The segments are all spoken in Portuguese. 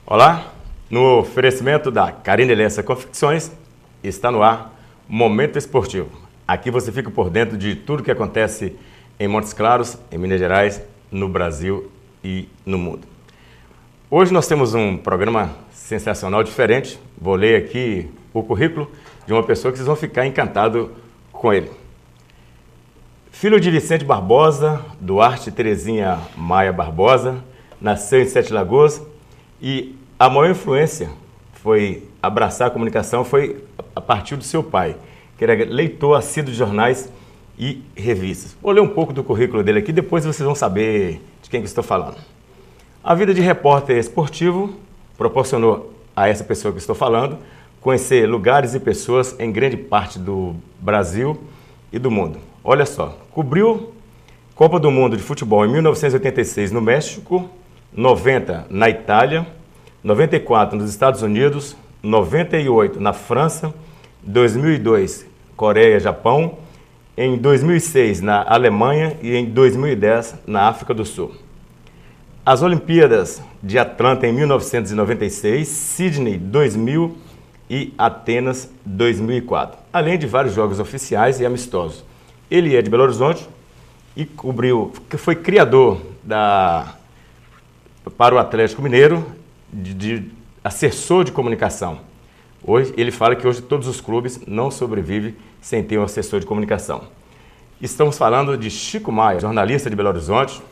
Olá, no oferecimento da Carine Lessa Confecções, está no ar Momento Esportivo. Aqui você fica por dentro de tudo que acontece em Montes Claros, em Minas Gerais, no Brasil e no mundo. Hoje nós temos um programa sensacional, diferente. Vou ler aqui o currículo de uma pessoa que vocês vão ficar encantados com ele. Filho de Vicente Barbosa, Duarte Terezinha Maia Barbosa, nasceu em Sete Lagoas e a maior influência foi abraçar a comunicação foi a partir do seu pai, que era leitor assíduo de jornais e revistas. Vou ler um pouco do currículo dele aqui, depois vocês vão saber de quem que estou falando. A vida de repórter esportivo proporcionou a essa pessoa que estou falando conhecer lugares e pessoas em grande parte do Brasil e do mundo. Olha só, cobriu Copa do Mundo de Futebol em 1986 no México, 90 na Itália, 94 nos Estados Unidos, 98 na França, 2002 Coreia, Japão, em 2006 na Alemanha e em 2010 na África do Sul. As Olimpíadas de Atlanta em 1996, Sydney 2000 e Atenas 2004, além de vários jogos oficiais e amistosos. Ele é de Belo Horizonte e foi criador para o Atlético Mineiro de assessor de comunicação. Hoje ele fala que hoje todos os clubes não sobrevivem sem ter um assessor de comunicação. Estamos falando de Chico Maia, jornalista de Belo Horizonte,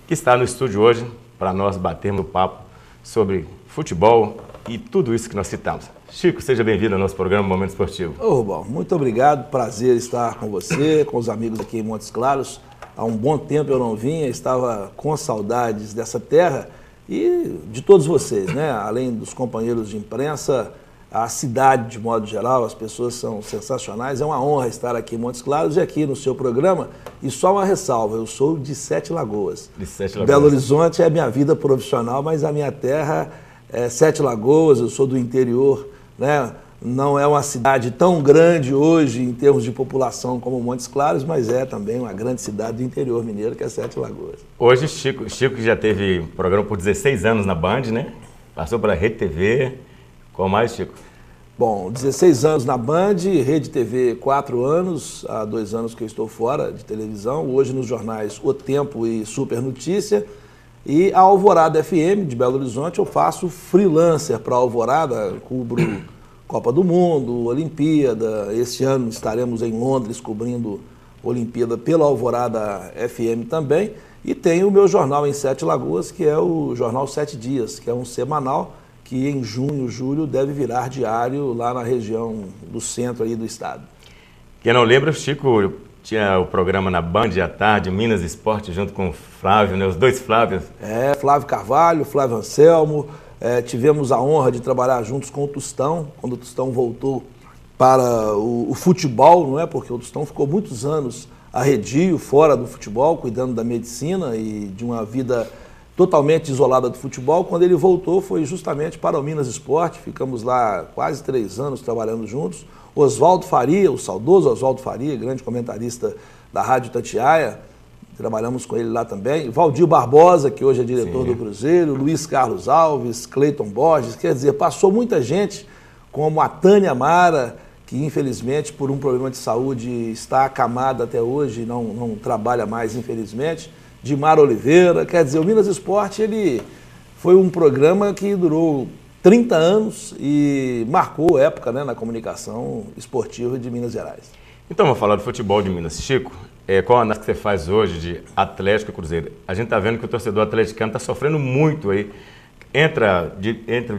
que está no estúdio hoje para nós batermos um papo sobre futebol e tudo isso que nós citamos. Chico, seja bem-vindo ao nosso programa Momento Esportivo. Ô, Rubão, muito obrigado, prazer estar com você, com os amigos aqui em Montes Claros. Há um bom tempo eu não vinha, estava com saudades dessa terra e de todos vocês, né? Além dos companheiros de imprensa, a cidade de modo geral, as pessoas são sensacionais. É uma honra estar aqui em Montes Claros e aqui no seu programa. E só uma ressalva, eu sou de Sete Lagoas. De Sete Lagoas. Belo Horizonte é a minha vida profissional, mas a minha terra é Sete Lagoas, eu sou do interior, né? Não é uma cidade tão grande hoje em termos de população como Montes Claros, mas é também uma grande cidade do interior mineiro, que é Sete Lagoas. Hoje Chico já teve programa por 16 anos na Band, né? Passou pela Rede TV. Qual mais, Chico? Bom, 16 anos na Band, Rede TV 4 anos, há 2 anos que eu estou fora de televisão, hoje nos jornais O Tempo e Super Notícia. E a Alvorada FM de Belo Horizonte eu faço freelancer para a Alvorada, cubro Copa do Mundo, Olimpíada. Este ano estaremos em Londres cobrindo Olimpíada pela Alvorada FM também. E tenho o meu jornal em Sete Lagoas, que é o Jornal 7 Dias, que é um semanal que em junho, julho deve virar diário lá na região do centro aí do estado. Quem não lembra, o Chico tinha o programa na Band à tarde, Minas Esporte, junto com o Flávio, né? Os dois Flávios. Flávio Carvalho, Flávio Anselmo. Tivemos a honra de trabalhar juntos com o Tostão, quando o Tostão voltou para o futebol, não é? Porque o Tostão ficou muitos anos arredio, fora do futebol, cuidando da medicina e de uma vida totalmente isolada do futebol. Quando ele voltou foi justamente para o Minas Esporte, ficamos lá quase 3 anos trabalhando juntos. Oswaldo Faria, o saudoso Oswaldo Faria, grande comentarista da Rádio Itatiaia, trabalhamos com ele lá também. Valdir Barbosa, que hoje é diretor do Cruzeiro, Luiz Carlos Alves, Cleiton Borges, quer dizer, passou muita gente, como a Tânia Mara, que infelizmente por um problema de saúde está acamada até hoje, não trabalha mais infelizmente, Dimar Oliveira. Quer dizer, o Minas Esporte ele foi um programa que durou 30 anos e marcou época, né, na comunicação esportiva de Minas Gerais. Então vamos falar do futebol de Minas. Chico, qual a análise que você faz hoje de Atlético e Cruzeiro? A gente está vendo que o torcedor atleticano está sofrendo muito aí. Entra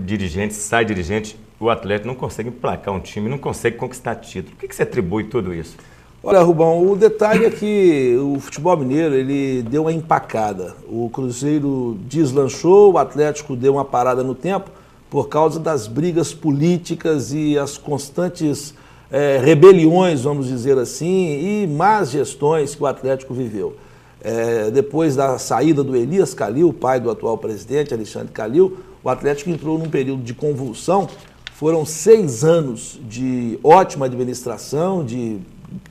dirigente, sai dirigente, o Atlético não consegue emplacar um time, não consegue conquistar título. O que você atribui tudo isso? Olha, Rubão, o detalhe é que o futebol mineiro ele deu uma empacada. O Cruzeiro deslanchou, o Atlético deu uma parada no tempo por causa das brigas políticas e as constantes rebeliões, vamos dizer assim, e más gestões que o Atlético viveu. Depois da saída do Elias Calil, pai do atual presidente, Alexandre Calil, o Atlético entrou num período de convulsão. Foram 6 anos de ótima administração, de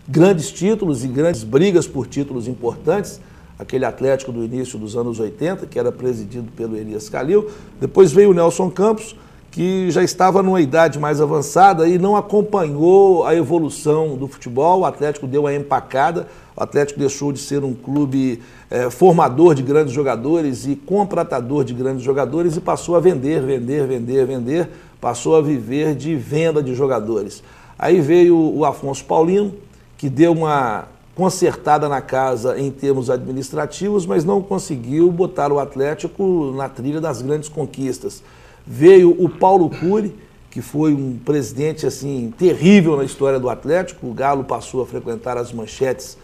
grandes títulos e grandes brigas por títulos importantes, aquele Atlético do início dos anos 80, que era presidido pelo Elias Calil. Depois veio o Nelson Campos, que já estava numa idade mais avançada e não acompanhou a evolução do futebol. O Atlético deu a empacada, o Atlético deixou de ser um clube formador de grandes jogadores e contratador de grandes jogadores e passou a vender, passou a viver de venda de jogadores. Aí veio o Afonso Paulino, que deu uma consertada na casa em termos administrativos, mas não conseguiu botar o Atlético na trilha das grandes conquistas. Veio o Paulo Cury, que foi um presidente assim terrível na história do Atlético. O Galo passou a frequentar as manchetes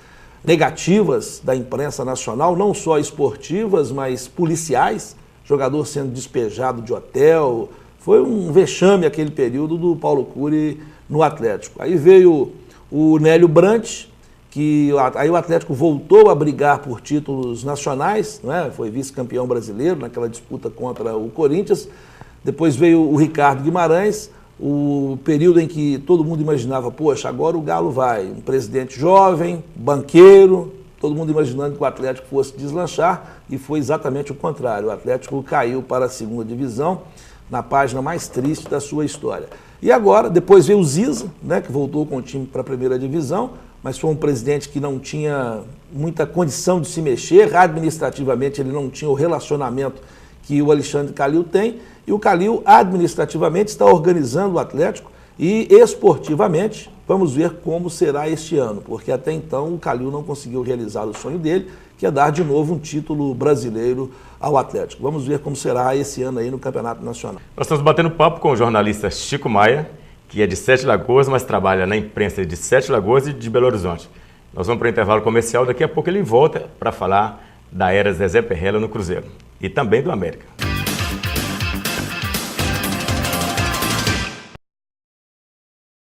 negativas da imprensa nacional, não só esportivas, mas policiais, jogador sendo despejado de hotel. Foi um vexame aquele período do Paulo Cury no Atlético. Aí veio o Nélio Brant, que aí o Atlético voltou a brigar por títulos nacionais, né? Foi vice-campeão brasileiro naquela disputa contra o Corinthians. Depois veio o Ricardo Guimarães, o período em que todo mundo imaginava, poxa, agora o Galo vai, um presidente jovem, banqueiro, todo mundo imaginando que o Atlético fosse deslanchar, e foi exatamente o contrário. O Atlético caiu para a segunda divisão, na página mais triste da sua história. E agora, depois veio o Ziza, né, que voltou com o time para a primeira divisão, mas foi um presidente que não tinha muita condição de se mexer, administrativamente ele não tinha o relacionamento que o Alexandre Calil tem, e o Calil administrativamente está organizando o Atlético e esportivamente vamos ver como será este ano, porque até então o Calil não conseguiu realizar o sonho dele, que é dar de novo um título brasileiro ao Atlético. Vamos ver como será esse ano aí no Campeonato Nacional. Nós estamos batendo papo com o jornalista Chico Maia, que é de Sete Lagoas, mas trabalha na imprensa de Sete Lagoas e de Belo Horizonte. Nós vamos para o intervalo comercial, daqui a pouco ele volta para falar da era Zezé Perrella no Cruzeiro e também do América.